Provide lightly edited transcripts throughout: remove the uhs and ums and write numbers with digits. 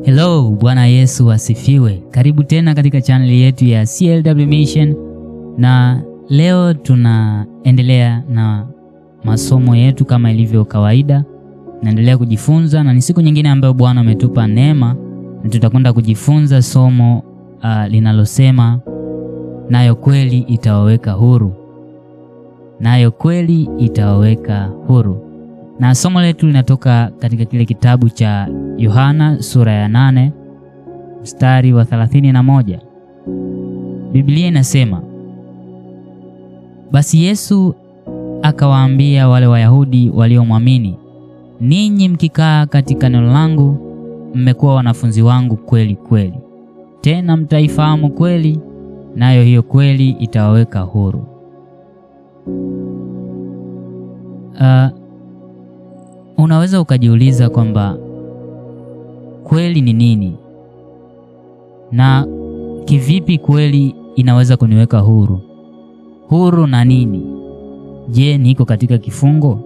Hello, Bwana Yesu asifiwe. Karibu tena katika channel yetu ya CLW Mission, na leo tunaendelea na masomo yetu kama ilivyo kawaida. Naendelea kujifunza na ni siku nyingine ambayo Bwana ametupa neema, na tutakwenda kujifunza somo linalosema nayo kweli itawaweka huru. Nayo kweli itawaweka huru. Na somo letu linatoka katika kile kitabu cha Yohana sura ya 8 mstari wa 31. Biblia inasema, basi Yesu akawaambia wale Wayahudi waliomwamini, ninyi mkikaa katika neno langu mmekuwa wanafunzi wangu kweli kweli. Tena mtaifahamu kweli, nayo hiyo kweli itawaweka huru. Unaweza ukajiuliza kwamba kweli ni nini? Na kivipi kweli inaweza kuniweka huru? Huru na nini? Je, niko katika kifungo?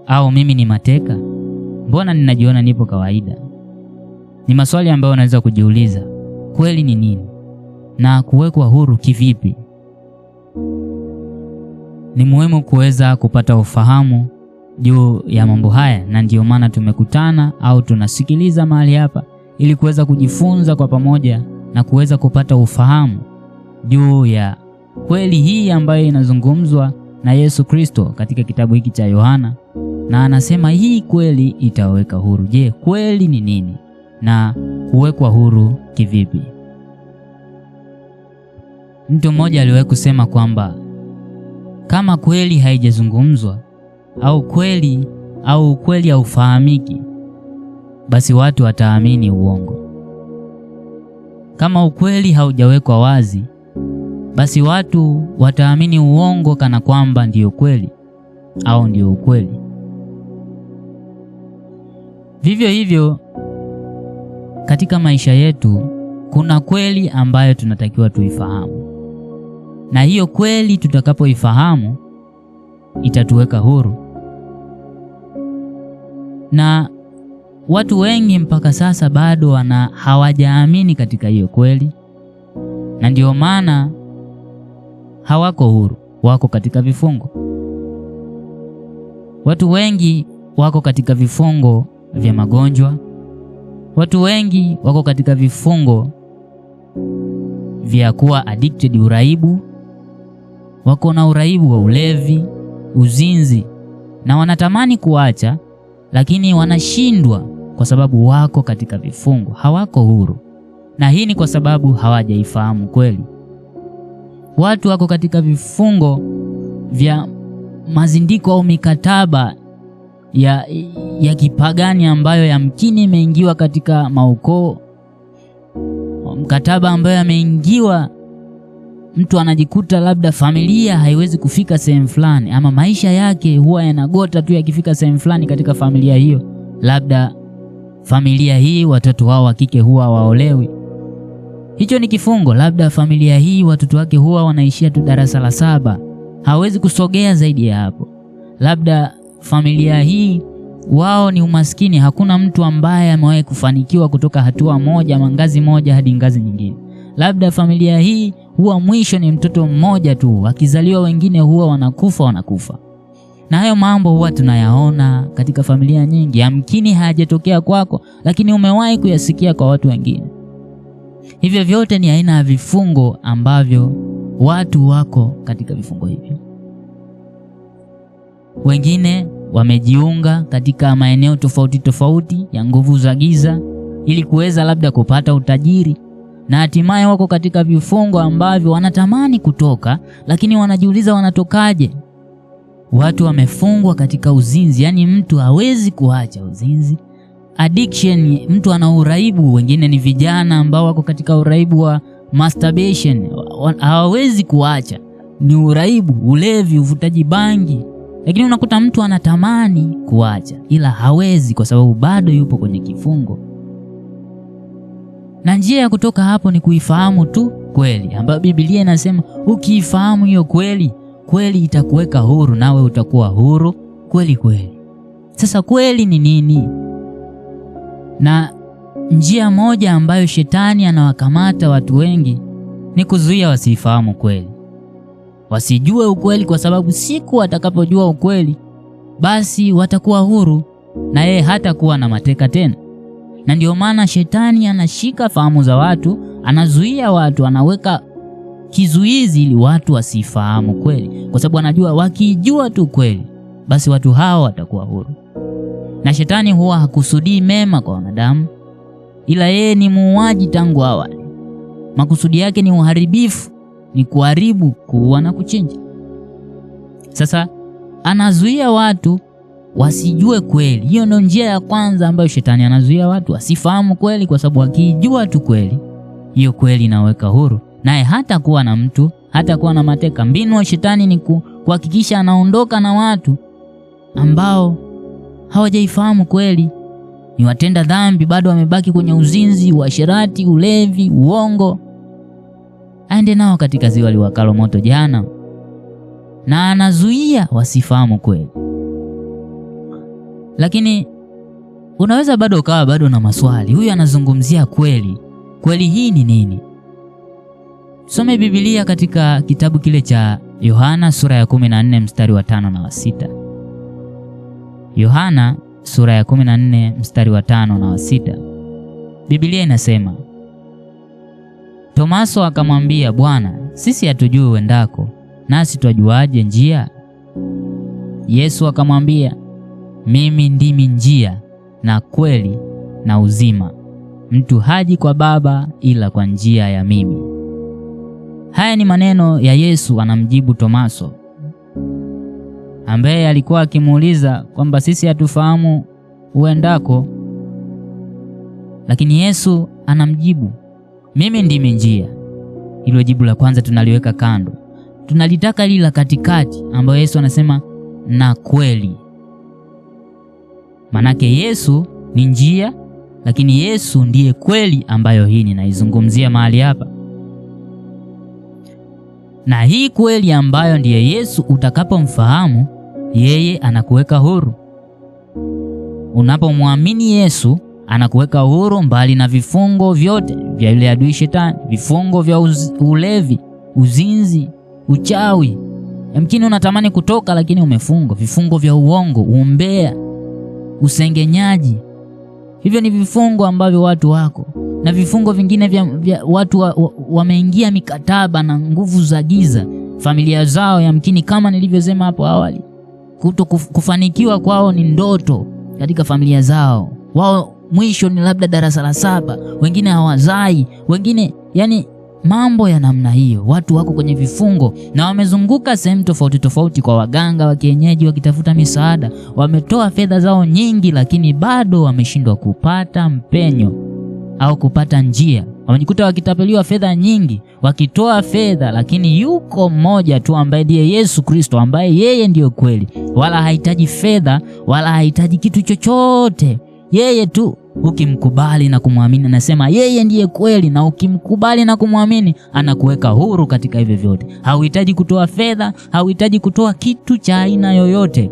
Au mimi ni mateka? Mbona ninajiona nipo kawaida? Ni maswali ambayo unaweza kujiuliza. Kweli ni nini? Na kuwekwa huru kivipi? Ni muhimu kuweza kupata ufahamu juu ya mambo haya, na ndiyo maana tumekutana au tunasikiliza mahali hapa ili kuweza kujifunza kwa pamoja na kuweza kupata ufahamu juu ya kweli hii ambayo inazungumzwa na Yesu Kristo katika kitabu hiki cha Yohana, na anasema hii kweli itawaweka huru. Je, kweli ni nini na kuwekwa huru kivipi? Mtu mmoja aliwahi kusema kwamba kama kweli haijazungumzwa au kweli haufahamiki, basi watu wataamini uongo. Kama ukweli haujawekwa wazi, basi watu wataamini uongo kana kwamba ndiyo kweli au ndiyo ukweli. Vivyo hivyo katika maisha yetu kuna kweli ambayo tunatakiwa tuifahamu, na hiyo kweli tutakapoifahamu itatuweka huru. Na watu wengi mpaka sasa bado hawajaamini katika hiyo kweli, na ndio maana hawako huru, wako katika vifungo. Watu wengi wako katika vifungo vya magonjwa. Watu wengi wako katika vifungo vya kuwa addicted, uraibu. Wako na uraibu wa ulevi, uzinzi, na wanatamani kuacha lakini wanashindwa kwa sababu wako katika vifungo, hawako huru. Na hii ni kwa sababu hawajaifahamu kweli. Watu wako katika vifungo vya mazindiko au mikataba ya kipagani ambayo yamkini imeingiwa katika maukoo, mkataba ambayo yameingiwa, mtu anajikuta labda familia haiwezi kufika sehemu fulani, ama maisha yake huwa yanagota tu yakifika sehemu fulani katika familia hiyo. Labda familia hii watoto wao wa kike huwa waolewi. Hicho ni kifungo. Labda familia hii watoto wake huwa wanaishia tu darasa la 7, hawezi kusogea zaidi ya hapo. Labda familia hii wao ni umaskini, hakuna mtu ambaye amewahi kufanikiwa kutoka hatua moja ama ngazi moja hadi ngazi nyingine. Labda familia hii huwa mwisho ni mtoto mmoja tu, akizaliwa wengine huwa wanakufa. Na hayo mambo huwa tunayaona katika familia nyingi. Yamkini hayajatokea kwako, lakini umewahi kuyasikia kwa watu wengine. Hivyo vyote ni aina ya vifungo ambavyo watu wako katika vifungo hivyo. Wengine wamejiunga katika maeneo tofauti tofauti ya nguvu za giza ili kuweza labda kupata utajiri, na hatimaye wako katika vifungo ambavyo wanatamani kutoka, lakini wanajiuliza wanatokaje. Watu wamefungwa katika uzinzi, yani mtu hawezi kuacha uzinzi. Addiction, mtu ana uraibu. Wengine ni vijana ambao wako katika uraibu wa masturbation, hawawezi kuacha, ni uraibu, ulevi, uvutaji bangi. Lakini unakuta mtu anatamani kuacha ila hawezi kwa sababu bado yupo kwenye kifungo. Na njia ya kutoka hapo ni kuifahamu tu kweli ambayo Biblia inasema ukiifahamu hiyo kweli, kweli itakuweka huru, nawe utakuwa huru kweli kweli. Sasa kweli ni nini? Na njia moja ambayo shetani anawakamata watu wengi ni kuzuia wasifahamu kweli. Wasijue ukweli, kwa sababu siku watakapojua ukweli basi watakuwa huru na yeye hatakuwa na mateka tena. Na ndio maana shetani anashika fahamu za watu, anazuia watu, anaweka kizuizi ili watu wasifahamu kweli, kwa sababu anajua wakijua tu kweli basi watu hao watakuwa huru. Na shetani huwa hakusudii mema kwa wanadamu, ila yeye ni muuaji tangu awali. Makusudi yake ni uharibifu, ni kuharibu, kuua na kuchinja. Sasa anazuia watu wasijue kweli. Hiyo ndio njia ya kwanza ambayo shetani anazuia watu wasifahamu kweli, kwa sababu akijua tu kweli, hiyo kweli inaweka huru, naye hata kuwa na mtu, hata kuwa na mateka. Mbinu wa shetani ni kuhakikisha anaondoka na watu ambao hawajaifahamu kweli, ni watenda dhambi, bado wamebaki kwenye uzinzi, uasherati, ulevi, uongo, aende nao katika ziwa liwakalo moto jana, na anazuia wasifahamu kweli. Lakini unaweza bado ukawa bado na maswali, huyu anazungumzia kweli, kweli hii ni nini? Some Biblia katika kitabu kile cha Yohana sura ya 14 mstari wa 5 na wa 6. Yohana sura ya 14 mstari wa 5 na wa 6. Biblia inasema, Tomaso akamwambia, Bwana, sisi hatujui uendako, nasi twajuaje njia? Yesu akamwambia, mimi ndimi njia na kweli na uzima. Mtu haji kwa Baba ila kwa njia ya mimi. Haya ni maneno ya Yesu anamjibu Tomaso, ambaye alikuwa akimuuliza kwamba sisi hatufahamu uendako. Lakini Yesu anamjibu, mimi ndimi njia. Hilo jibu la kwanza tunaliweka kando. Tunalitaka lile la katikati ambayo Yesu anasema na kweli. Manake Yesu ni njia, lakini Yesu ndiye kweli ambayo hii ninaizungumzia mahali hapa. Na hii kweli ambayo ndiye Yesu, utakapomfahamu yeye anakuweka huru. Unapomwamini Yesu anakuweka huru mbali na vifungo vyote vya yule adui shetani, vifungo vya ulevi, uzinzi, uchawi. Yamkini unatamani kutoka lakini umefungwa, vifungo vya uongo, umbea, usengenyaji. Hivyo ni vifungo ambavyo watu wako, na vifungo vingine vya watu wameingia mikataba na nguvu za giza. Familia zao yamkini, kama nilivyosema hapo awali, kufanikiwa kwao ni ndoto katika familia zao. Wao mwisho ni labda darasa la 7, wengine hawazai, wengine yani mambo ya namna hiyo. Watu wako kwenye vifungo na wamezunguka sehemu tofauti tofauti kwa waganga wa kienyeji wakitafuta misaada. Wametoa fedha zao nyingi, lakini bado wameshindwa kupata mpenyo au kupata njia. Wamejikuta wakitapeliwa fedha nyingi, wakitoa fedha, lakini yuko mmoja tu ambaye ndiye Yesu Kristo, ambaye yeye ndiyo kweli, wala hahitaji fedha wala hahitaji kitu chochote. Yeye tu ukimkubali na kumwamini, anasema yeye ndiye kweli, na ukimkubali na kumwamini anakuweka huru katika hivyo vyote. Hauhitaji kutoa fedha, hauhitaji kutoa kitu cha aina yoyote.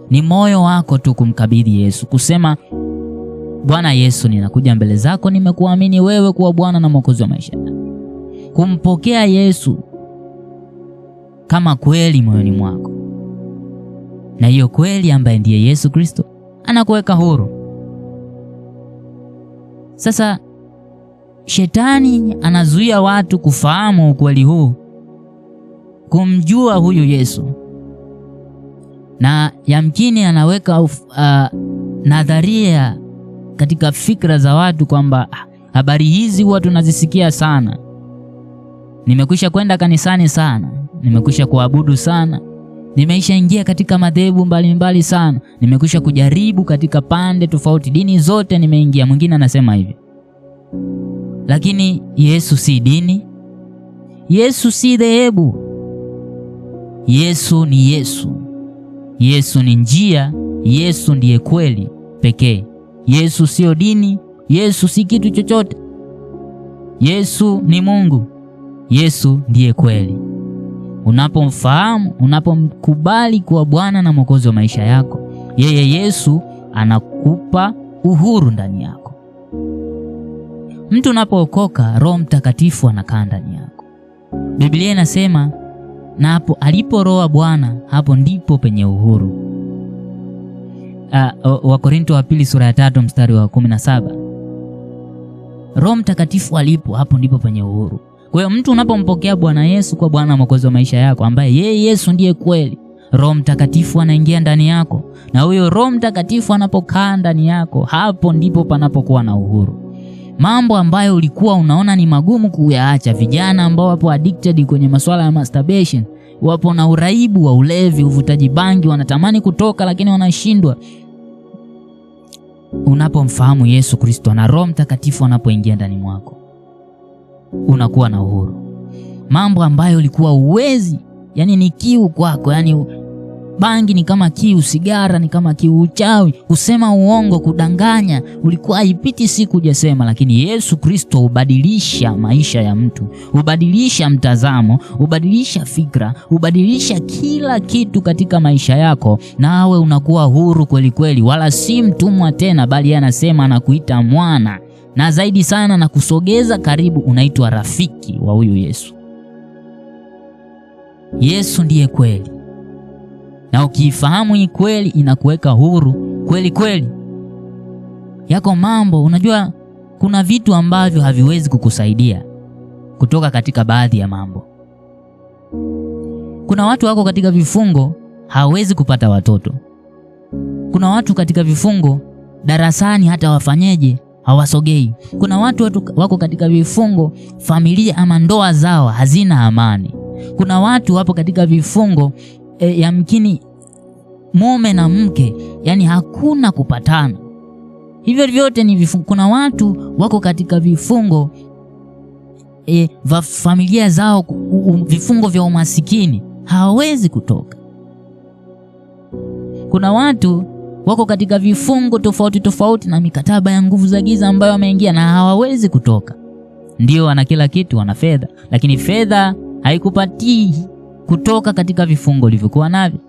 Ni moyo wako tu kumkabidhi Yesu, kusema, Bwana Yesu, ninakuja mbele zako, nimekuamini wewe kuwa Bwana na Mwokozi wa maisha yangu. Kumpokea Yesu kama kweli moyoni mwako, na hiyo kweli ambaye ndiye Yesu Kristo anakuweka huru. Sasa shetani anazuia watu kufahamu ukweli huu, kumjua huyu Yesu, na yamkini anaweka nadharia katika fikra za watu kwamba habari hizi huwa tunazisikia sana, nimekwisha kwenda kanisani sana, nimekwisha kuabudu sana, nimeisha ingia katika madhehebu mbalimbali sana, nimekwisha kujaribu katika pande tofauti, dini zote nimeingia. Mwingine anasema hivi. Lakini Yesu si dini, Yesu si dhehebu. Yesu ni Yesu. Yesu ni njia, Yesu ndiye kweli pekee. Yesu sio dini, Yesu si kitu chochote. Yesu ni Mungu. Yesu ndiye kweli. Unapomfahamu, unapomkubali kuwa Bwana na Mwokozi wa maisha yako, yeye Yesu anakupa uhuru ndani yako. Mtu unapookoka, Roho Mtakatifu anakaa ndani yako. Biblia inasema, na hapo alipo Roho wa Bwana, hapo ndipo penye uhuru. Wakorintho wa pili sura ya 3 mstari wa 17. Roho Mtakatifu alipo, hapo ndipo penye uhuru. Kwa hiyo mtu unapompokea Bwana Yesu kwa Bwana na Mwokozi wa maisha yako, ambaye yeye Yesu ndiye kweli, Roho Mtakatifu anaingia ndani yako, na huyo Roho Mtakatifu anapokaa ndani yako, hapo ndipo panapokuwa na uhuru. Mambo ambayo ulikuwa unaona ni magumu kuyaacha, vijana ambao wapo addicted kwenye masuala ya masturbation, wapo na uraibu wa ulevi, uvutaji bangi, wanatamani kutoka lakini wanashindwa. Unapomfahamu Yesu Kristo na Roho Mtakatifu anapoingia ndani mwako, unakuwa na uhuru. Mambo ambayo ulikuwa uwezi, yani ni kiu kwako, yani bangi ni kama kiu, sigara ni kama kiu, uchawi, kusema uongo, kudanganya, ulikuwa haipiti siku hujasema. Lakini Yesu Kristo hubadilisha maisha ya mtu, hubadilisha mtazamo, hubadilisha fikra, hubadilisha kila kitu katika maisha yako, nawe unakuwa huru kweli kweli, wala si mtumwa tena, bali anasema anakuita mwana, na zaidi sana na kusogeza karibu, unaitwa rafiki wa huyu Yesu. Yesu ndiye kweli. Na ukifahamu hii kweli, inakuweka huru kweli kweli. Yako mambo, unajua kuna vitu ambavyo haviwezi kukusaidia kutoka katika baadhi ya mambo. Kuna watu wako katika vifungo, hawezi kupata watoto. Kuna watu katika vifungo, darasani hata wafanyeje hawasogei. Kuna watu wako katika vifungo, familia ama ndoa zao hazina amani. Kuna watu wapo katika vifungo, yamkini mume na mke, yani hakuna kupatana. Hivyo vyote ni vifungo. Kuna watu wako katika vifungo va familia zao, vifungo vya umasikini, hawawezi kutoka. Kuna watu wako katika vifungo tofauti tofauti na mikataba ya nguvu za giza ambayo wameingia na hawawezi kutoka. Ndio wana kila kitu, wana fedha, lakini fedha haikupatii kutoka katika vifungo ulivyokuwa navyo.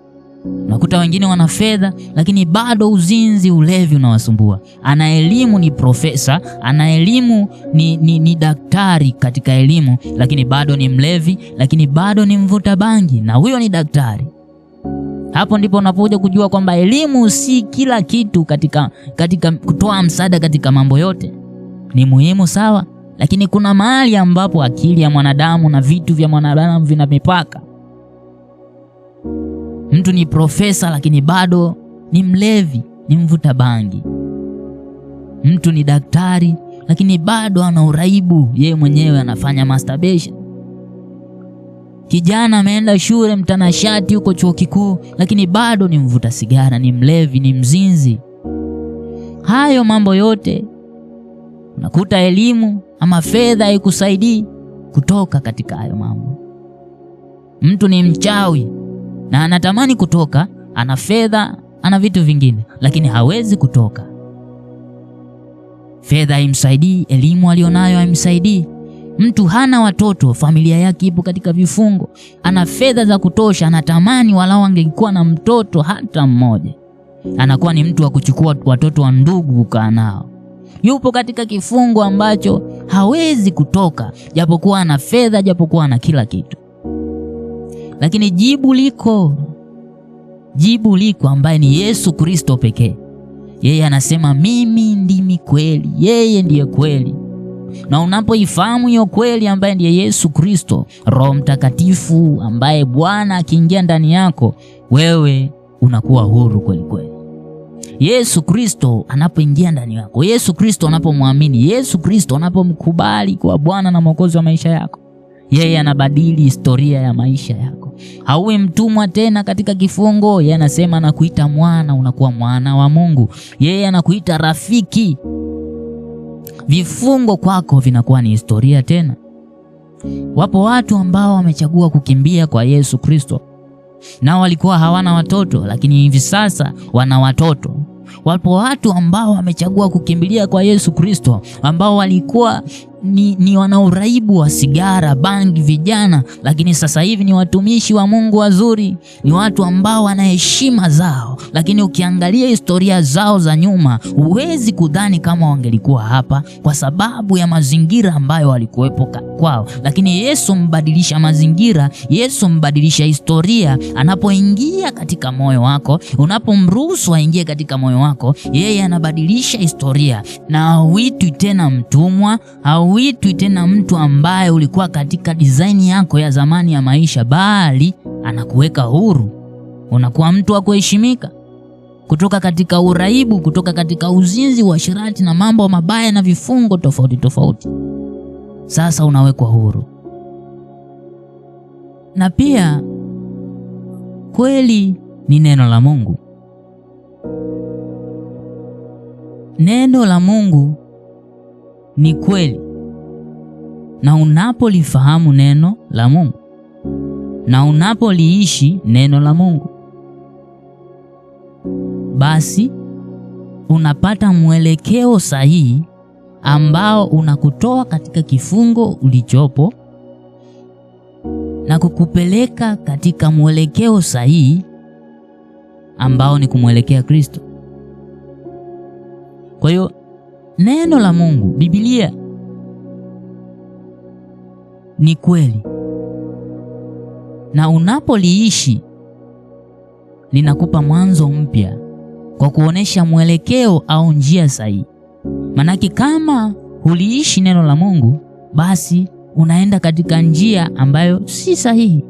Unakuta wengine wana fedha lakini bado uzinzi, ulevi unawasumbua. Ana elimu, ni profesa, ana elimu, ni daktari katika elimu, lakini bado ni mlevi, lakini bado ni mvuta bangi, na huyo ni daktari. Hapo ndipo unapokuja kujua kwamba elimu si kila kitu katika kutoa msaada katika mambo yote. Ni muhimu sawa, lakini kuna mahali ambapo akili ya mwanadamu na vitu vya mwanadamu vina mipaka. Mtu ni profesa lakini bado ni mlevi, ni mvuta bangi. Mtu ni daktari lakini bado ana uraibu, yeye mwenyewe anafanya masturbation. Kijana ameenda shule, mtanashati huko chuo kikuu, lakini bado ni mvuta sigara, ni mlevi, ni mzinzi. Hayo mambo yote unakuta elimu ama fedha haikusaidii kutoka katika hayo mambo. Mtu ni mchawi na anatamani kutoka, ana fedha, ana vitu vingine, lakini hawezi kutoka. Fedha haimsaidii, elimu alionayo haimsaidii. Mtu hana watoto, familia yake ipo katika vifungo, ana fedha za kutosha, anatamani walau angekuwa na mtoto hata mmoja. Anakuwa ni mtu wa kuchukua watoto wa ndugu kukaa nao. Yupo katika kifungo ambacho hawezi kutoka, japokuwa ana fedha, japokuwa ana kila kitu. Lakini jibu liko ambaye ni Yesu Kristo pekee. Yeye anasema mimi ndimi kweli, yeye ndiye kweli. Na unapoifahamu hiyo kweli ambaye ndiye Yesu Kristo, Roho Mtakatifu ambaye Bwana akiingia ndani yako, wewe unakuwa huru kweli kweli. Yesu Kristo anapoingia ndani yako, Yesu Kristo anapomwamini, Yesu Kristo anapomkubali kuwa Bwana na Mwokozi wa maisha yako, yeye anabadili historia ya maisha yako. Hauwi mtumwa tena katika kifungo. Yeye anasema anakuita mwana, unakuwa mwana wa Mungu. Yeye anakuita rafiki. Vifungo kwako vinakuwa ni historia tena. Wapo watu ambao wamechagua kukimbia kwa Yesu Kristo, nao walikuwa hawana watoto, lakini hivi sasa wana watoto. Wapo watu ambao wamechagua kukimbilia kwa Yesu Kristo, ambao walikuwa ni wanauraibu wa sigara, bangi, vijana, lakini sasa hivi ni watumishi wa Mungu wazuri, ni watu ambao wana heshima zao, lakini ukiangalia historia zao za nyuma huwezi kudhani kama wangelikuwa hapa kwa sababu ya mazingira ambayo walikuwepo kwao. Lakini Yesu mbadilisha mazingira, Yesu mbadilisha historia. Anapoingia katika moyo wako, unapomruhusu aingie katika moyo wako, yeye anabadilisha historia, na hauitwi tena mtumwa, hauitwi tena mtu ambaye ulikuwa katika design yako ya zamani ya maisha, bali anakuweka huru. Unakuwa mtu wa kuheshimika kutoka katika uraibu, kutoka katika uzinzi, uasherati na mambo mabaya na vifungo tofauti tofauti. Sasa unawekwa huru. Na pia kweli ni neno la Mungu. Neno la Mungu ni kweli. Na unapolifahamu neno la Mungu na unapoliishi neno la Mungu, basi unapata mwelekeo sahihi ambao unakutoa katika kifungo ulichopo na kukupeleka katika mwelekeo sahihi ambao ni kumwelekea Kristo. Kwa hiyo neno la Mungu, Biblia, ni kweli, na unapoliishi linakupa mwanzo mpya kwa kuonesha mwelekeo au njia sahihi. Manake kama huliishi neno la Mungu, basi unaenda katika njia ambayo si sahihi,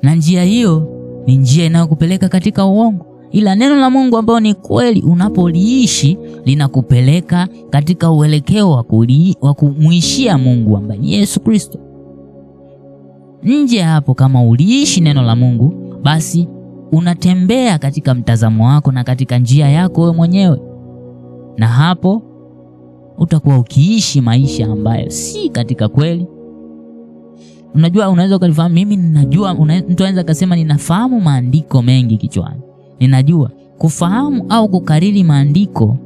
na njia hiyo ni njia inayokupeleka katika uongo. Ila neno la Mungu ambao ni kweli, unapoliishi linakupeleka katika uelekeo wa kumuishia Mungu ambaye ni Yesu Kristo. Nje hapo, kama uliishi neno la Mungu, basi unatembea katika mtazamo wako na katika njia yako wewe mwenyewe, na hapo utakuwa ukiishi maisha ambayo si katika kweli. Unajua, unaweza ukalifahamu, mimi ninajua, mtu anaweza kusema ninafahamu maandiko mengi kichwani. Ninajua. Kufahamu au kukariri maandiko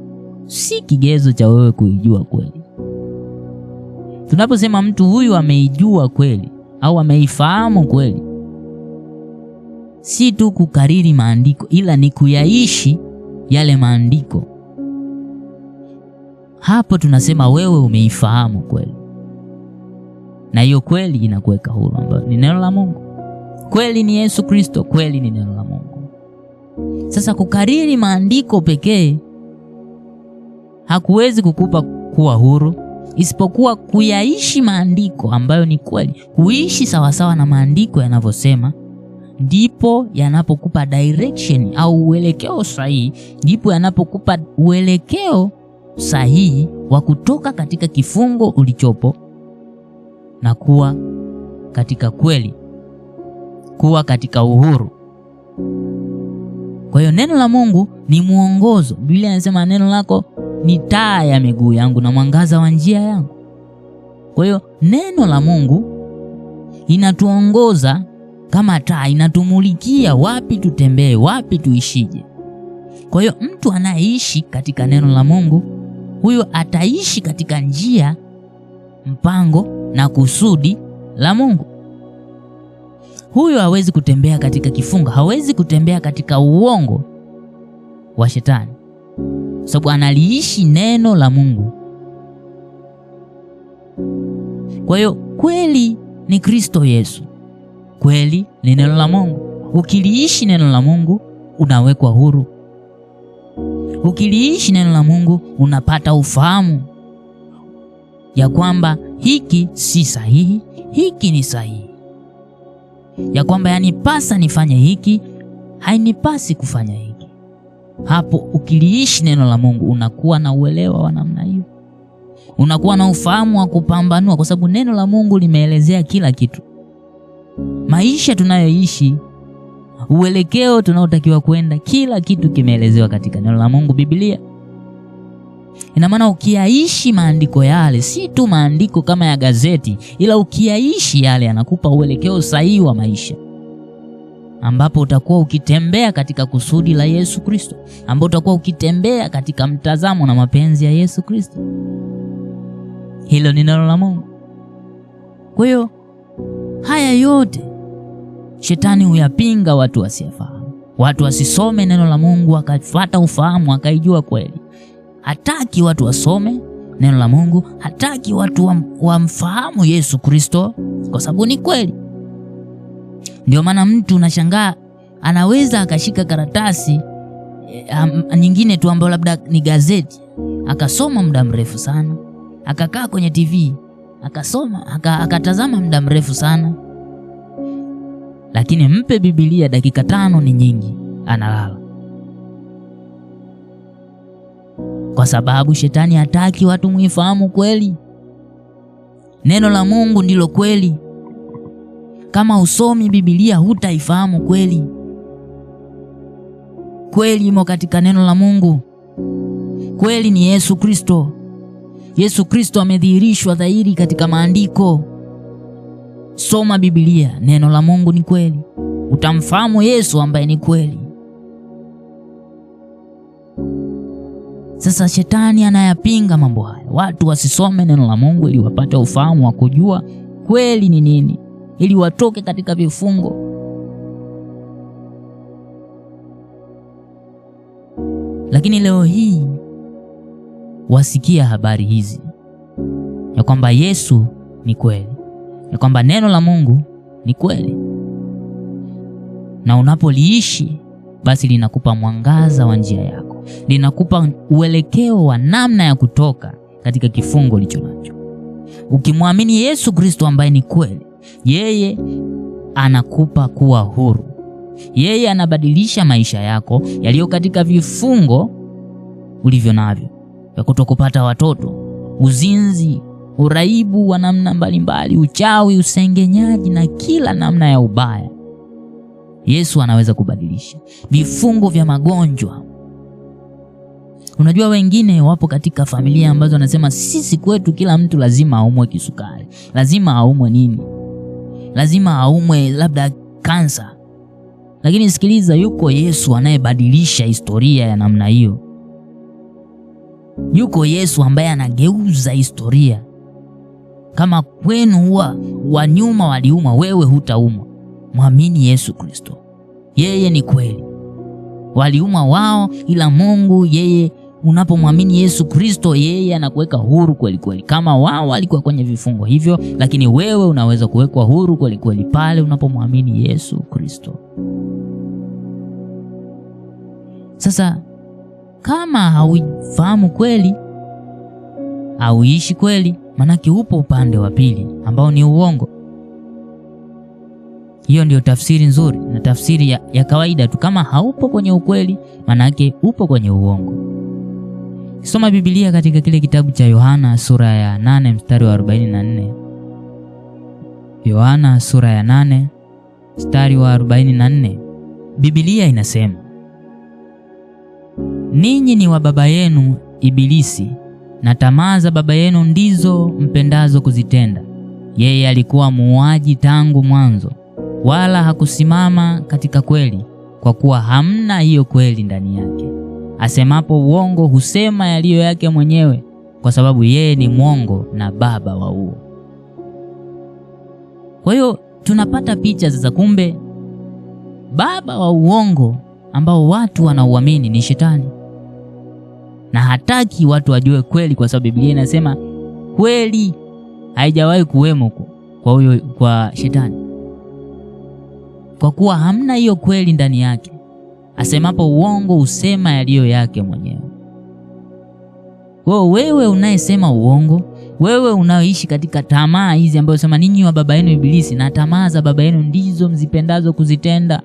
si kigezo cha wewe kuijua kweli. Tunaposema mtu huyu ameijua kweli au ameifahamu kweli, si tu kukariri maandiko, ila ni kuyaishi yale maandiko. Hapo tunasema wewe umeifahamu kweli, na hiyo kweli inakuweka huru, ambayo ni neno la Mungu. Kweli ni Yesu Kristo, kweli ni neno la Mungu. Sasa kukariri maandiko pekee hakuwezi kukupa kuwa huru, isipokuwa kuyaishi maandiko ambayo ni kweli. Kuishi sawasawa na maandiko yanavyosema, ndipo yanapokupa direction au uelekeo sahihi, ndipo yanapokupa uelekeo sahihi wa kutoka katika kifungo ulichopo na kuwa katika kweli, kuwa katika uhuru. Kwa hiyo neno la Mungu ni mwongozo. Biblia inasema neno lako ni taa ya miguu yangu na mwangaza wa njia yangu. Kwa hiyo neno la Mungu inatuongoza kama taa, inatumulikia wapi tutembee, wapi tuishije. Kwa hiyo mtu anayeishi katika neno la Mungu, huyo ataishi katika njia, mpango na kusudi la Mungu. Huyo hawezi kutembea katika kifungo, hawezi kutembea katika uongo wa shetani, sababu analiishi neno la Mungu. Kwa hiyo kweli ni Kristo Yesu, kweli ni neno la Mungu. Ukiliishi neno la Mungu unawekwa huru. Ukiliishi neno la Mungu unapata ufahamu ya kwamba hiki si sahihi, hiki ni sahihi, ya kwamba yanipasa nifanye hiki, hainipasi kufanya hiki. Hapo ukiliishi neno la Mungu unakuwa na uelewa wa namna hiyo, unakuwa na ufahamu wa kupambanua, kwa sababu neno la Mungu limeelezea kila kitu. Maisha tunayoishi, uelekeo tunaotakiwa kwenda, kila kitu kimeelezewa katika neno la Mungu, Biblia. Ina maana ukiyaishi maandiko yale, si tu maandiko kama ya gazeti, ila ukiyaishi yale yanakupa uelekeo sahihi wa maisha, ambapo utakuwa ukitembea katika kusudi la Yesu Kristo, ambapo utakuwa ukitembea katika mtazamo na mapenzi ya Yesu Kristo. Hilo ni neno la Mungu. Kwa hiyo haya yote shetani huyapinga watu wasifahamu. Watu wasisome neno la Mungu wakafuata ufahamu wakaijua kweli. Hataki watu wasome neno la Mungu, hataki watu wamfahamu Yesu Kristo kwa sababu ni kweli. Ndio maana mtu unashangaa anaweza akashika karatasi nyingine tu ambayo labda ni gazeti, akasoma muda mrefu sana, akakaa kwenye TV akasoma, akatazama muda mrefu sana, lakini mpe Biblia dakika 5 ni nyingi, analala. Kwa sababu shetani hataki watu muifahamu kweli. Neno la Mungu ndilo kweli. Kama usomi Biblia hutaifahamu kweli. Kweli imo katika neno la Mungu. Kweli ni Yesu Kristo. Yesu Kristo amedhihirishwa dhahiri katika maandiko. Soma Biblia, neno la Mungu ni kweli. Utamfahamu Yesu ambaye ni kweli. Sasa shetani anayapinga mambo haya. Watu wasisome neno la Mungu ili wapate ufahamu wa kujua kweli ni nini, ili watoke katika vifungo. Lakini leo hii wasikia habari hizi ya kwamba Yesu ni kweli, ya kwamba neno la Mungu ni kweli, na unapoliishi basi linakupa mwangaza wa njia yako, linakupa uelekeo wa namna ya kutoka katika kifungo ulicho nacho. Ukimwamini Yesu Kristo ambaye ni kweli, yeye anakupa kuwa huru. Yeye anabadilisha maisha yako yaliyo katika vifungo ulivyo navyo, ya kutokupata watoto, uzinzi, uraibu wa namna mbalimbali, uchawi, usengenyaji na kila namna ya ubaya. Yesu anaweza kubadilisha vifungo vya magonjwa. Unajua wengine wapo katika familia ambazo wanasema sisi kwetu kila mtu lazima aumwe kisukari, lazima aumwe nini, lazima aumwe labda kansa. Lakini sikiliza, yuko Yesu anayebadilisha historia ya namna hiyo. Yuko Yesu ambaye anageuza historia. Kama kwenu wa nyuma waliuma, wewe hutaumwa. Mwamini Yesu Kristo. Yeye ni kweli. Waliuma wao, ila Mungu yeye, unapomwamini Yesu Kristo, yeye anakuweka huru kweli kweli. Kama wao walikuwa kwenye vifungo hivyo, lakini wewe unaweza kuwekwa huru kweli kweli pale unapomwamini Yesu Kristo. Sasa kama haufahamu kweli, hauishi kweli, manake upo upande wa pili ambao ni uongo. Hiyo ndio tafsiri nzuri na tafsiri ya kawaida tu. Kama haupo kwenye ukweli, manake upo kwenye uongo. Soma Biblia katika kile kitabu cha Yohana sura ya 8 mstari wa 44. Yohana sura ya 8 mstari wa 44. Biblia inasema, ninyi ni wa baba yenu Ibilisi, na tamaa za baba yenu ndizo mpendazo kuzitenda. Yeye alikuwa muuaji tangu mwanzo, wala hakusimama katika kweli, kwa kuwa hamna hiyo kweli ndani yake. Asemapo uongo husema yaliyo yake mwenyewe, kwa sababu yeye ni mwongo na baba wa uo. Kwa hiyo tunapata picha sasa, kumbe baba wa uongo ambao watu wanauamini ni shetani, na hataki watu wajue kweli, kwa sababu Biblia inasema kweli haijawahi kuwemo kwa shetani, kwa kuwa hamna hiyo kweli ndani yake. Asemapo uongo husema yaliyo yake mwenyewe. Kwa wewe unayesema uongo, wewe unaoishi katika tamaa hizi ambazo sema ninyi wa baba yenu Ibilisi, na tamaa za baba yenu ndizo mzipendazo kuzitenda.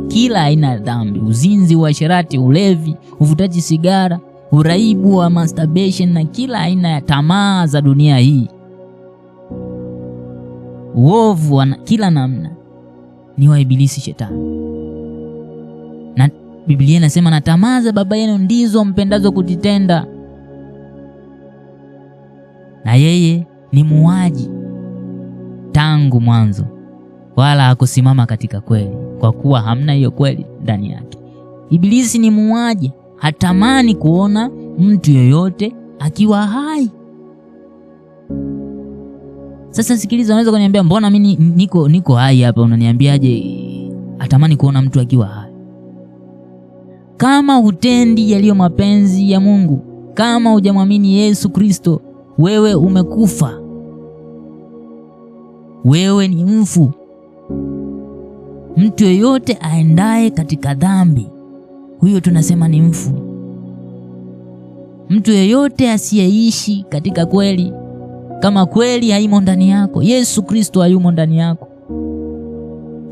Kila aina ya dhambi, uzinzi, uasherati, ulevi, uvutaji sigara, uraibu wa masturbation na kila aina ya tamaa za dunia hii, uovu wa kila namna, ni wa Ibilisi, shetani. Na Biblia inasema na tamaa za baba yenu ndizo mpendazo kuzitenda. Na yeye ni muuaji tangu mwanzo, wala hakusimama katika kweli, kwa kuwa hamna hiyo kweli ndani yake. Ibilisi ni muuaji, hatamani kuona mtu yoyote akiwa hai. Sasa sikiliza, unaweza kuniambia mbona mimi niko hai hapa, unaniambiaje atamani kuona mtu akiwa hai? Kama hutendi yaliyo mapenzi ya Mungu, kama hujamwamini Yesu Kristo, wewe umekufa. Wewe ni mfu. Mtu yeyote aendaye katika dhambi, huyo tunasema ni mfu. Mtu yeyote asiyeishi katika kweli, kama kweli haimo ndani yako, Yesu Kristo hayumo ndani yako,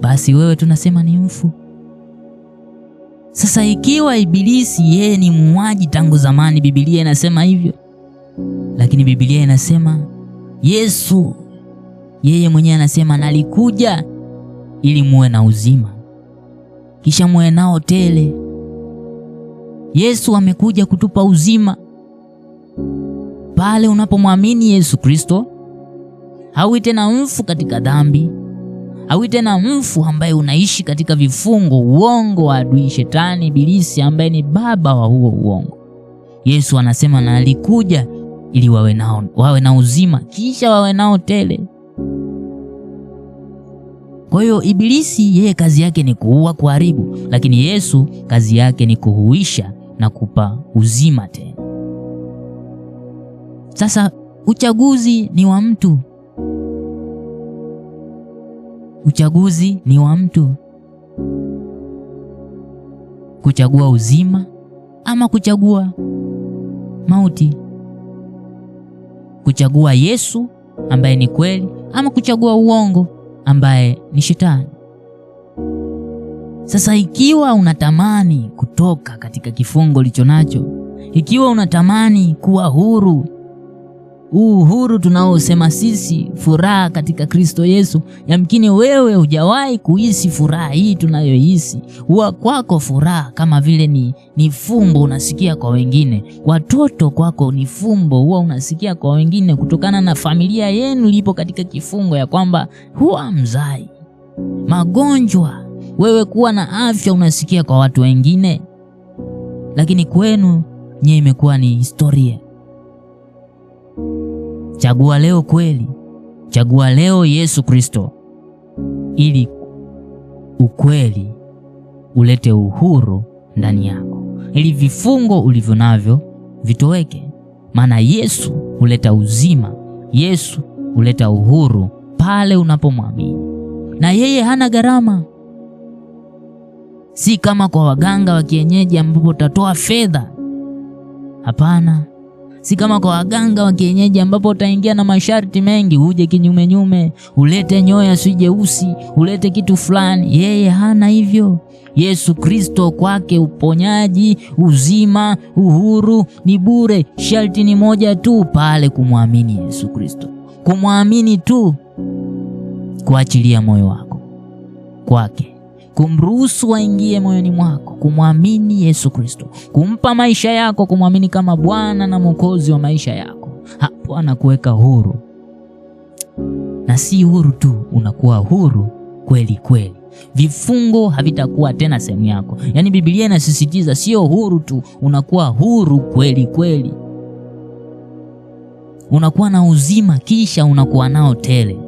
basi wewe tunasema ni mfu. Sasa ikiwa Ibilisi yeye ni muuaji tangu zamani, Biblia inasema hivyo, lakini Biblia inasema Yesu yeye mwenyewe anasema nalikuja ili muwe na uzima, kisha muwe nao tele. Yesu amekuja kutupa uzima. Pale unapomwamini Yesu Kristo, hawi tena mfu katika dhambi, hawi tena mfu ambaye unaishi katika vifungo, uongo wa adui Shetani, Ibilisi ambaye ni baba wa huo uongo. Yesu anasema na alikuja ili wawe na uzima, kisha wawe nao tele. Kwa hiyo Ibilisi yeye kazi yake ni kuua, kuharibu, lakini Yesu kazi yake ni kuhuisha na kupa uzima tena. Sasa uchaguzi ni wa mtu. Uchaguzi ni wa mtu. Kuchagua uzima ama kuchagua mauti. Kuchagua Yesu ambaye ni kweli ama kuchagua uongo ambaye ni Shetani. Sasa ikiwa unatamani kutoka katika kifungo ulicho nacho, ikiwa unatamani kuwa huru, uhuru tunaosema sisi, furaha katika Kristo Yesu, yamkini wewe hujawahi kuhisi furaha hii tunayohisi. Huwa kwako furaha kama vile ni fumbo unasikia kwa wengine. Watoto kwako ni fumbo huwa unasikia kwa wengine, kutokana na familia yenu lipo katika kifungo ya kwamba huwa mzai. Magonjwa, wewe kuwa na afya unasikia kwa watu wengine, lakini kwenu nye imekuwa ni historia. Chagua leo kweli. Chagua leo Yesu Kristo, ili ukweli ulete uhuru ndani yako, ili vifungo ulivyo navyo vitoweke. Maana Yesu huleta uzima, Yesu huleta uhuru pale unapomwamini. Na yeye hana gharama. Si kama kwa waganga wa kienyeji ambapo utatoa fedha. Hapana. Si kama kwa waganga wa kienyeji ambapo utaingia na masharti mengi, uje kinyume, ulete nyoya si jeusi, ulete kitu fulani. Yeye hana hivyo. Yesu Kristo kwake uponyaji, uzima, uhuru ni bure. Sharti ni moja tu pale, kumwamini Yesu Kristo. Kumwamini tu, kuachilia moyo wako kwake, kumruhusu aingie moyoni mwako, kumwamini Yesu Kristo, kumpa maisha yako, kumwamini kama Bwana na Mwokozi wa maisha yako. Hapo anakuweka huru. Na si huru tu, unakuwa huru kweli kweli. Vifungo havitakuwa tena sehemu yako. Yaani Biblia inasisitiza sio huru tu, unakuwa huru kweli kweli. Unakuwa na uzima, kisha unakuwa nao tele.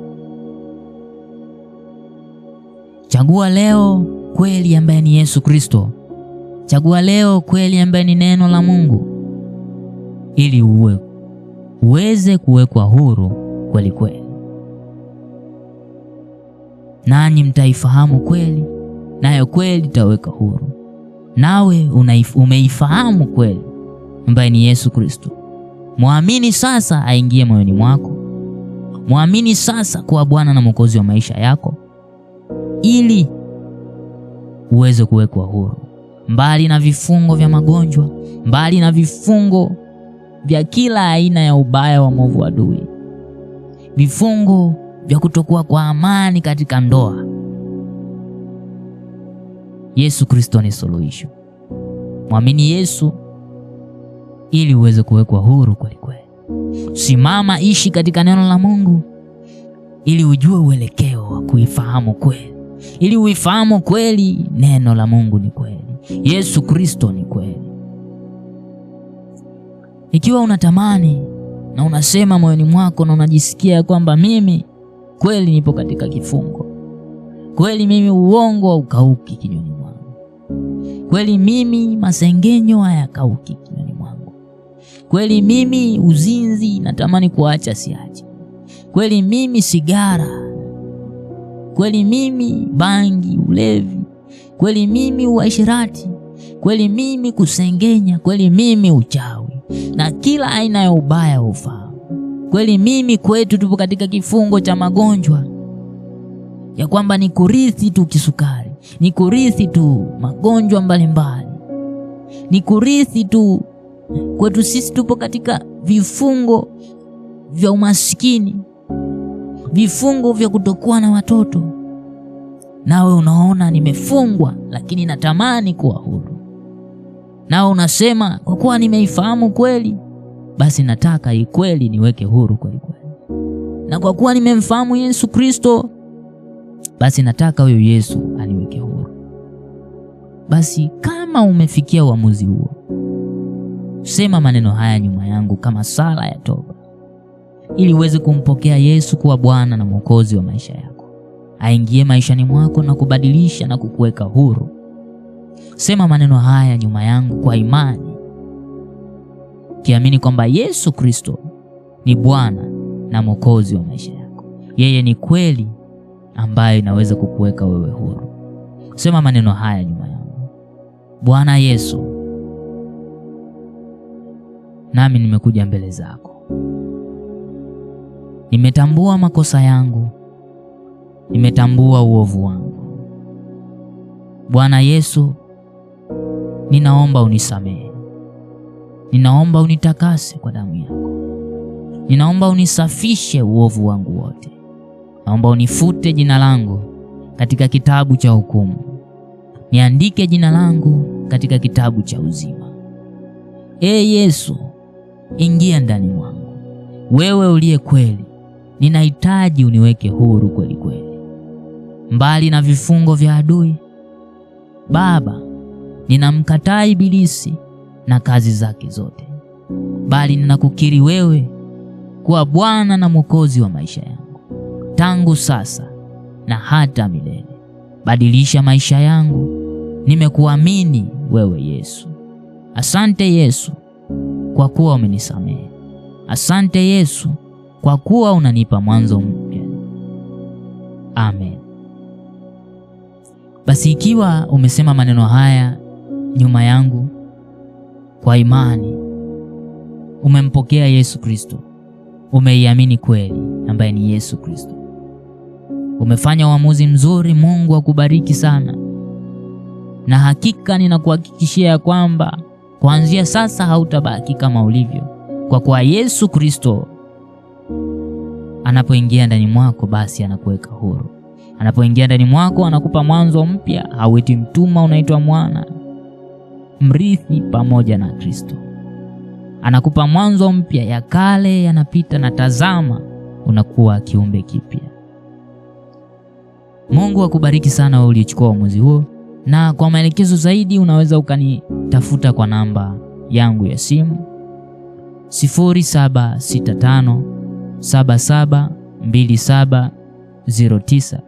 Chagua leo kweli ambaye ni Yesu Kristo. Chagua leo kweli ambaye ni neno la Mungu, ili uweze kuwekwa huru kweli kweli. Nanyi mtaifahamu kweli, nayo kweli itaweka huru. Nawe umeifahamu kweli ambaye ni Yesu Kristo. Muamini sasa aingie moyoni mwako. Muamini sasa kuwa Bwana na Mwokozi wa maisha yako, ili uweze kuwekwa huru, mbali na vifungo vya magonjwa, mbali na vifungo vya kila aina ya ubaya wa mwovu adui, vifungo vya kutokuwa kwa amani katika ndoa. Yesu Kristo ni suluhisho. Mwamini Yesu ili uweze kuwekwa huru kweli kweli. Simama, ishi katika neno la Mungu ili ujue uelekeo wa kuifahamu kweli. Ili uifahamu kweli, neno la Mungu ni kweli, Yesu Kristo ni kweli. Ikiwa unatamani na unasema moyoni mwako na unajisikia kwamba mimi kweli nipo katika kifungo. Kweli mimi uongo haukauki kinywani mwangu. Kweli mimi masengenyo hayakauki kinywani mwangu. Kweli mimi uzinzi natamani kuacha siache. Kweli mimi sigara. Kweli mimi bangi, ulevi. Kweli mimi uasherati. Kweli mimi kusengenya. Kweli mimi uchawi na kila aina ya ubaya ufaa. Kweli mimi kwetu tupo katika kifungo cha magonjwa, ya kwamba ni kurithi tu kisukari, ni kurithi tu magonjwa mbalimbali, ni kurithi tu. Kwetu sisi tupo katika vifungo vya umaskini, vifungo vya kutokuwa na watoto. Nawe unaona nimefungwa, lakini natamani kuwa huru. Nawe unasema kwa kuwa nimeifahamu kweli, basi nataka hii kweli niweke huru kweli kweli. Na kwa kuwa nimemfahamu Yesu Kristo, basi nataka huyo Yesu aniweke huru. Basi kama umefikia uamuzi huo, sema maneno haya nyuma yangu kama sala ya toba, ili uweze kumpokea Yesu kuwa Bwana na Mwokozi wa maisha yako. Aingie maishani mwako na kubadilisha na kukuweka huru. Sema maneno haya nyuma yangu kwa imani, kiamini kwamba Yesu Kristo ni Bwana na Mwokozi wa maisha yako. Yeye ni kweli ambaye inaweza kukuweka wewe huru. Sema maneno haya nyuma yangu. Bwana Yesu, nami nimekuja mbele zako. Nimetambua makosa yangu. Nimetambua uovu wangu. Bwana Yesu, ninaomba unisamehe. Ninaomba unitakase kwa damu yako. Ninaomba unisafishe uovu wangu wote. Naomba unifute jina langu katika kitabu cha hukumu. Niandike jina langu katika kitabu cha uzima. Yesu, ingia ndani mwangu. Wewe uliye kweli, ninahitaji uniweke huru kweli kweli, mbali na vifungo vya adui. Baba, ninamkataa ibilisi na kazi zake zote, bali ninakukiri wewe kuwa Bwana na Mwokozi wa maisha yangu, tangu sasa na hata milele. Badilisha maisha yangu. Nimekuamini wewe Yesu. Asante Yesu kwa kuwa umenisamehe. Asante Yesu kwa kuwa unanipa mwanzo mpya. Amen. Basi ikiwa umesema maneno haya nyuma yangu kwa imani, umempokea Yesu Kristo, umeiamini kweli ambaye ni Yesu Kristo, umefanya uamuzi mzuri. Mungu akubariki sana, na hakika ninakuhakikishia kwamba kuanzia sasa hautabaki kama ulivyo, kwa kuwa Yesu Kristo anapoingia ndani mwako, basi anakuweka huru. Anapoingia ndani mwako, anakupa mwanzo mpya. Hauiti mtumwa, unaitwa mwana, mrithi pamoja na Kristo. Anakupa mwanzo mpya, ya kale yanapita na tazama unakuwa kiumbe kipya. Mungu akubariki sana wewe ulichukua uamuzi huo, na kwa maelekezo zaidi unaweza ukanitafuta kwa namba yangu ya simu 0765772709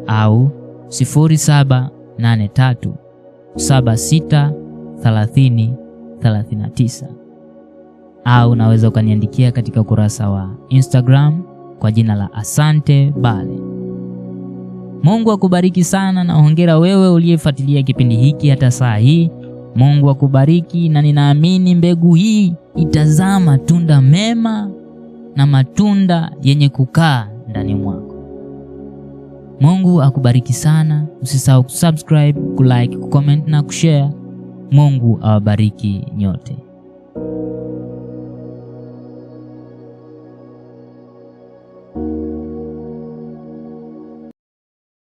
au 0783763039 au unaweza ukaniandikia katika ukurasa wa Instagram kwa jina la Asante Bale. Mungu akubariki sana, na hongera wewe uliyefuatilia kipindi hiki hata saa hii. Mungu akubariki, na ninaamini mbegu hii itazaa matunda mema na matunda yenye kukaa ndani mwako. Mungu akubariki sana. Usisahau kusubscribe, kulike, kucomment na kushare. Mungu awabariki nyote.